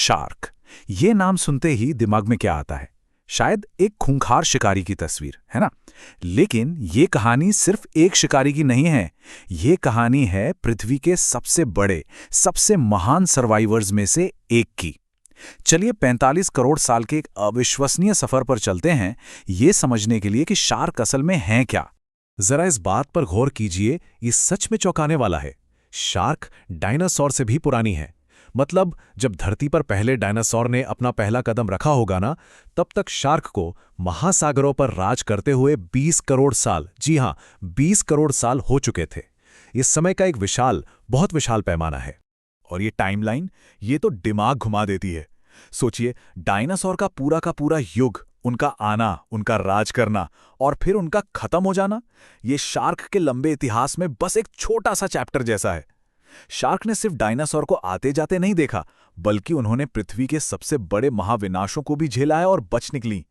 Shark. ये नाम सुनते ही दिमाग में क्या आता है? शायद एक खूंखार शिकारी की तस्वीर, है ना? लेकिन ये कहानी सिर्फ एक शिकारी की नहीं है। ये कहानी है पृथ्वी के सबसे बड़े, सबसे महान सर्वाइवर्स में से एक की। चलिए 45 करोड़ साल के एक अविश्वसनीय सफर पर चलते हैं, ये समझने के लिए कि शार्क असल में हैं क्या। जरा इस बात पर गौर कीजिए, ये सच में चौंकाने वाला है। शार्क डायनासोर से भी पुरानी है। मतलब जब धरती पर पहले डायनासोर ने अपना पहला कदम रखा होगा ना, तब तक शार्क को महासागरों पर राज करते हुए 20 करोड़ साल, जी हां, 20 करोड़ साल हो चुके थे। इस समय का एक विशाल, बहुत विशाल पैमाना है। और ये टाइमलाइन, ये तो दिमाग घुमा देती है। सोचिए, डायनासोर का पूरा युग, उनका आना, उनका राज करना और फिर उनका खत्म हो जाना, ये शार्क के लंबे इतिहास में बस एक छोटा सा चैप्टर जैसा है। शार्क ने सिर्फ डायनासोर को आते जाते नहीं देखा, बल्कि उन्होंने पृथ्वी के सबसे बड़े महाविनाशों को भी झेला है और बच निकली।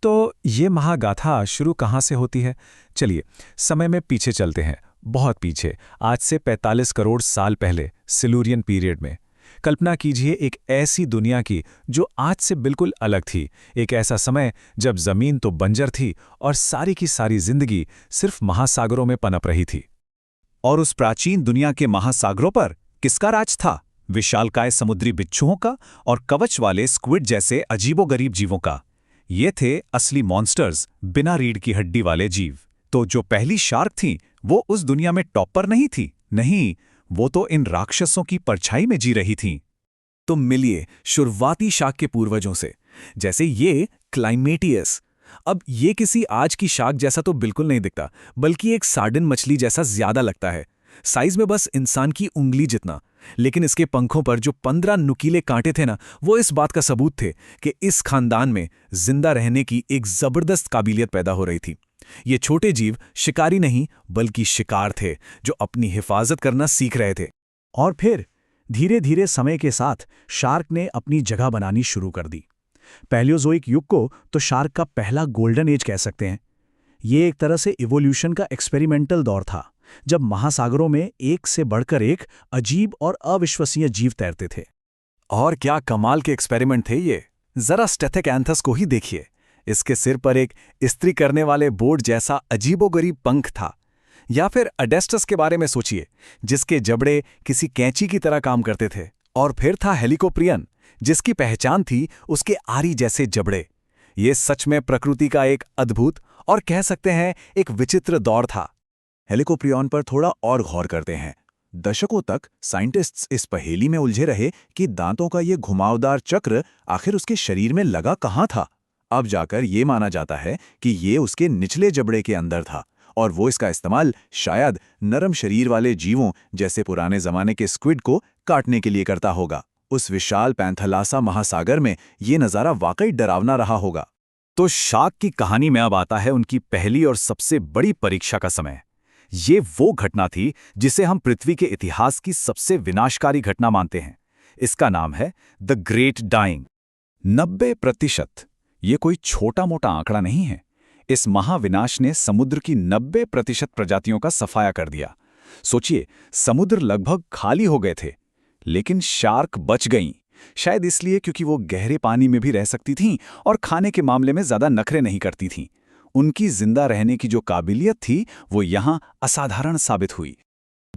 तो ये महागाथा शुरू कहाँ से होती है? चलिए समय में पीछे चलते हैं, बहुत पीछे, आज से 45 करोड़ साल पहले, सिल्यूरियन पीरियड में। कल्पना कीजिए एक ऐसी दुनिया की जो आज से बिल्कुल अलग थी। एक ऐसा समय जब जमीन तो बंजर थी और सारी की सारी जिंदगी सिर्फ महासागरों में पनप रही थी। और उस प्राचीन दुनिया के महासागरों पर किसका राज था? विशालकाय समुद्री बिच्छुओं का और कवच वाले स्क्विड जैसे अजीबोगरीब जीवों का। ये थे असली मॉन्स्टर्स, बिना रीढ़ की हड्डी वाले जीव। तो जो पहली शार्क थी, वो उस दुनिया में टॉप पर नहीं थी। नहीं, वो तो इन राक्षसों की परछाई में जी रही थीं। तो मिलिए शुरुआती शार्क के पूर्वजों से, जैसे ये क्लाइमेटियस। अब ये किसी आज की शार्क जैसा तो बिल्कुल नहीं दिखता, बल्कि एक सार्डिन मछली जैसा ज्यादा लगता है। साइज में बस इंसान की उंगली जितना। लेकिन इसके पंखों पर जो 15 नुकीले कांटे थे ना, वो इस बात का सबूत थे कि इस खानदान में जिंदा रहने की एक जबरदस्त काबिलियत पैदा हो रही थी। ये छोटे जीव शिकारी नहीं, बल्कि शिकार थे, जो अपनी हिफाजत करना सीख रहे थे। और फिर धीरे धीरे समय के साथ शार्क ने अपनी जगह बनानी शुरू कर दी। पैलियोजोइक युग को तो शार्क का पहला गोल्डन एज कह सकते हैं। ये एक तरह से इवोल्यूशन का एक्सपेरिमेंटल दौर था, जब महासागरों में एक से बढ़कर एक अजीब और अविश्वसनीय जीव तैरते थे। और क्या कमाल के एक्सपेरिमेंट थे ये। जरा स्टेथेकैंथस को ही देखिए। इसके सिर पर एक इस्त्री करने वाले बोर्ड जैसा अजीबोगरीब पंख था। या फिर अडेस्टस के बारे में सोचिए, जिसके जबड़े किसी कैंची की तरह काम करते थे। और फिर था हेलिकोप्रियन, जिसकी पहचान थी उसके आरी जैसे जबड़े। ये सच में प्रकृति का एक अद्भुत और कह सकते हैं एक विचित्र दौर था। हेलिकोप्रियन पर थोड़ा और गौर करते हैं। दशकों तक साइंटिस्ट्स इस पहेली में उलझे रहे कि दांतों का ये घुमावदार चक्र आखिर उसके शरीर में लगा कहाँ था। अब जाकर ये माना जाता है कि ये उसके निचले जबड़े के अंदर था और वो इसका इस्तेमाल शायद नरम शरीर वाले जीवों जैसे पुराने जमाने के स्क्विड को काटने के लिए करता होगा। उस विशाल पैंथलासा महासागर में ये नज़ारा वाकई डरावना रहा होगा। तो शार्क की कहानी में अब आता है उनकी पहली और सबसे बड़ी परीक्षा का समय। ये वो घटना थी जिसे हम पृथ्वी के इतिहास की सबसे विनाशकारी घटना मानते हैं। इसका नाम है द ग्रेट डाइंग। 90%। ये कोई छोटा मोटा आंकड़ा नहीं है। इस महाविनाश ने समुद्र की 90% प्रजातियों का सफाया कर दिया। सोचिए, समुद्र लगभग खाली हो गए थे, लेकिन शार्क बच गईं। शायद इसलिए क्योंकि वो गहरे पानी में भी रह सकती थीं और खाने के मामले में ज्यादा नखरे नहीं करती थीं। उनकी जिंदा रहने की जो काबिलियत थी, वो यहां असाधारण साबित हुई।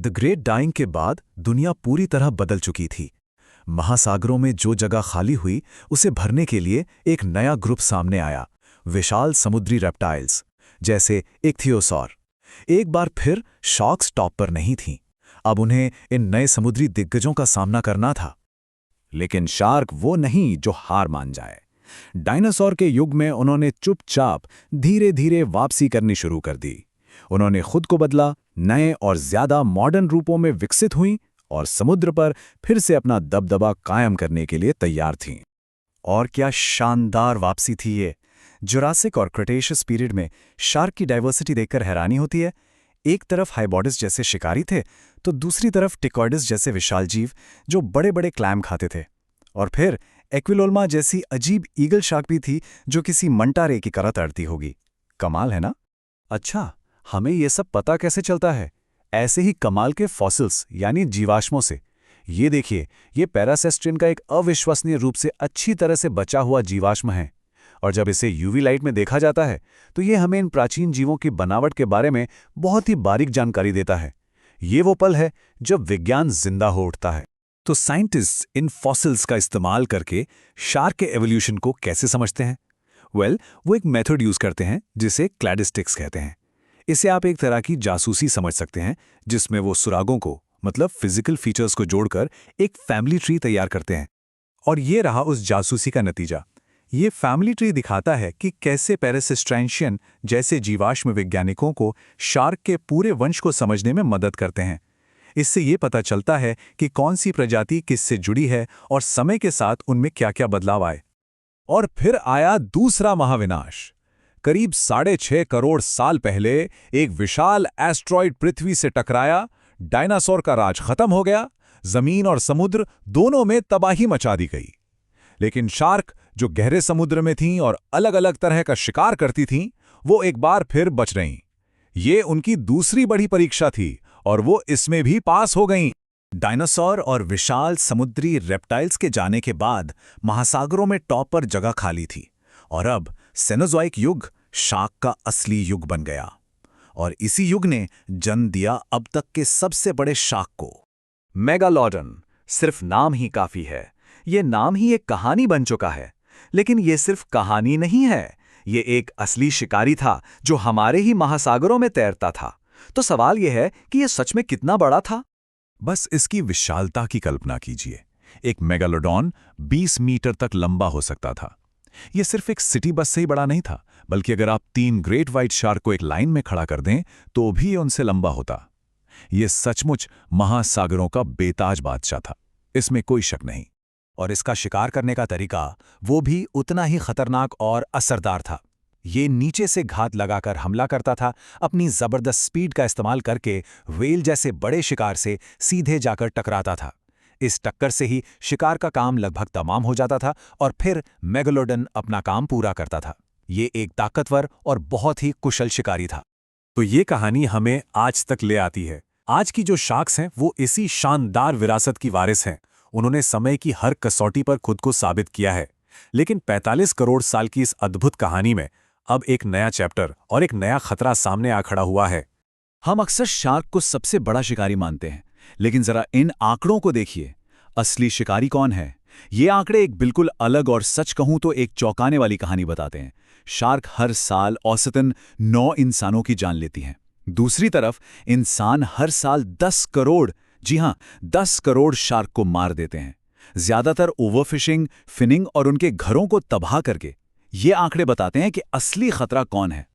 द ग्रेट डाइंग के बाद दुनिया पूरी तरह बदल चुकी थी। महासागरों में जो जगह खाली हुई, उसे भरने के लिए एक नया ग्रुप सामने आया, विशाल समुद्री रेप्टाइल्स, जैसे इक्थियोसॉर। एक बार फिर शार्क्स टॉप पर नहीं थीं। अब उन्हें इन नए समुद्री दिग्गजों का सामना करना था। लेकिन शार्क वो नहीं जो हार मान जाए। डायनासोर के युग में उन्होंने चुपचाप धीरे धीरे वापसी करनी शुरू कर दी। उन्होंने खुद को बदला, नए और ज्यादा मॉडर्न रूपों में विकसित हुईं और समुद्र पर फिर से अपना दबदबा कायम करने के लिए तैयार थीं। और क्या शानदार वापसी थी ये। जुरासिक और क्रेटेशियस पीरियड में शार्क की डाइवर्सिटी देखकर हैरानी होती है। एक तरफ हाइबॉडिस जैसे शिकारी थे, तो दूसरी तरफ टिकॉइडिस जैसे विशाल जीव जो बड़े बड़े क्लैम खाते थे। और फिर एक्विलोल्मा जैसी अजीब ईगल शार्क भी थी, जो किसी मंटारे की तरह तैरती होगी। कमाल है ना? अच्छा, हमें ये सब पता कैसे चलता है? ऐसे ही कमाल के फॉसिल्स यानी जीवाश्मों से। ये देखिए, ये पैरासेस्ट्रिन का एक अविश्वसनीय रूप से अच्छी तरह से बचा हुआ जीवाश्म है, और जब इसे यूवी लाइट में देखा जाता है तो ये हमें इन प्राचीन जीवों की बनावट के बारे में बहुत ही बारीक जानकारी देता है। ये वो पल है जब विज्ञान जिंदा हो उठता है। तो साइंटिस्ट्स इन फॉसिल्स का इस्तेमाल करके शार्क के एवोल्यूशन को कैसे समझते हैं? वो एक मेथड यूज करते हैं जिसे क्लैडिस्टिक्स कहते हैं। इसे आप एक तरह की जासूसी समझ सकते हैं, जिसमें वो सुरागों को, मतलब फिजिकल फीचर्स को जोड़कर एक फैमिली ट्री तैयार करते हैं। और ये रहा उस जासूसी का नतीजा। ये फैमिली ट्री दिखाता है कि कैसे पैरासिस्ट्रैंशियन जैसे जीवाश्म वैज्ञानिकों को शार्क के पूरे वंश को समझने में मदद करते हैं। इससे ये पता चलता है कि कौन सी प्रजाति किससे जुड़ी है और समय के साथ उनमें क्या क्या बदलाव आए। और फिर आया दूसरा महाविनाश। करीब 6.5 करोड़ साल पहले एक विशाल एस्ट्रॉइड पृथ्वी से टकराया, डायनासोर का राज खत्म हो गया, जमीन और समुद्र दोनों में तबाही मचा दी गई। लेकिन शार्क, जो गहरे समुद्र में थीं और अलग अलग तरह का शिकार करती थीं, वो एक बार फिर बच रहीं। ये उनकी दूसरी बड़ी परीक्षा थी और वो इसमें भी पास हो गईं। डायनासोर और विशाल समुद्री रेप्टाइल्स के जाने के बाद महासागरों में टॉप पर जगह खाली थी, और अब सेनोज़ोइक युग शार्क का असली युग बन गया। और इसी युग ने जन्म दिया अब तक के सबसे बड़े शार्क को। मेगालोडन सिर्फ नाम ही काफी है। ये नाम ही एक कहानी बन चुका है। लेकिन ये सिर्फ कहानी नहीं है, ये एक असली शिकारी था जो हमारे ही महासागरों में तैरता था। तो सवाल यह है कि ये सच में कितना बड़ा था? बस इसकी विशालता की कल्पना कीजिए। एक मेगालोडॉन 20 मीटर तक लंबा हो सकता था। यह सिर्फ एक सिटी बस से ही बड़ा नहीं था, बल्कि अगर आप 3 ग्रेट व्हाइट शार्क को एक लाइन में खड़ा कर दें तो भी ये उनसे लंबा होता। यह सचमुच महासागरों का बेताज बादशाह था, इसमें कोई शक नहीं। और इसका शिकार करने का तरीका वो भी उतना ही खतरनाक और असरदार था। ये नीचे से घात लगाकर हमला करता था, अपनी जबरदस्त स्पीड का इस्तेमाल करके व्हेल जैसे बड़े शिकार से सीधे जाकर टकराता था। इस टक्कर से ही शिकार का काम लगभग तमाम हो जाता था और फिर मेगालोडन अपना काम पूरा करता था। ये एक ताकतवर और बहुत ही कुशल शिकारी था। तो ये कहानी हमें आज तक ले आती है। आज की जो शार्क्स हैं वो इसी शानदार विरासत की वारिस हैं। उन्होंने समय की हर कसौटी पर खुद को साबित किया है। लेकिन 45 करोड़ साल की इस अद्भुत कहानी में अब एक नया चैप्टर और एक नया खतरा सामने आ खड़ा हुआ है। हम अक्सर शार्क को सबसे बड़ा शिकारी मानते हैं, लेकिन जरा इन आंकड़ों को देखिए। असली शिकारी कौन है? ये आंकड़े एक बिल्कुल अलग और सच कहूं तो एक चौंकाने वाली कहानी बताते हैं। शार्क हर साल औसतन 9 इंसानों की जान लेती हैं। दूसरी तरफ इंसान हर साल 10 करोड़, जी हां 10 करोड़ शार्क को मार देते हैं, ज्यादातर ओवरफिशिंग, फिनिंग और उनके घरों को तबाह करके। ये आंकड़े बताते हैं कि असली खतरा कौन है।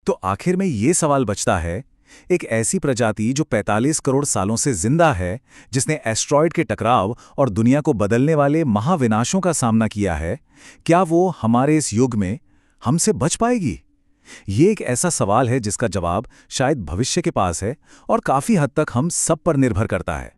तो आखिर में ये सवाल बचता है, एक ऐसी प्रजाति जो 45 करोड़ सालों से जिंदा है, जिसने एस्ट्रॉयड के टकराव और दुनिया को बदलने वाले महाविनाशों का सामना किया है, क्या वो हमारे इस युग में हमसे बच पाएगी? ये एक ऐसा सवाल है जिसका जवाब शायद भविष्य के पास है और काफी हद तक हम सब पर निर्भर करता है।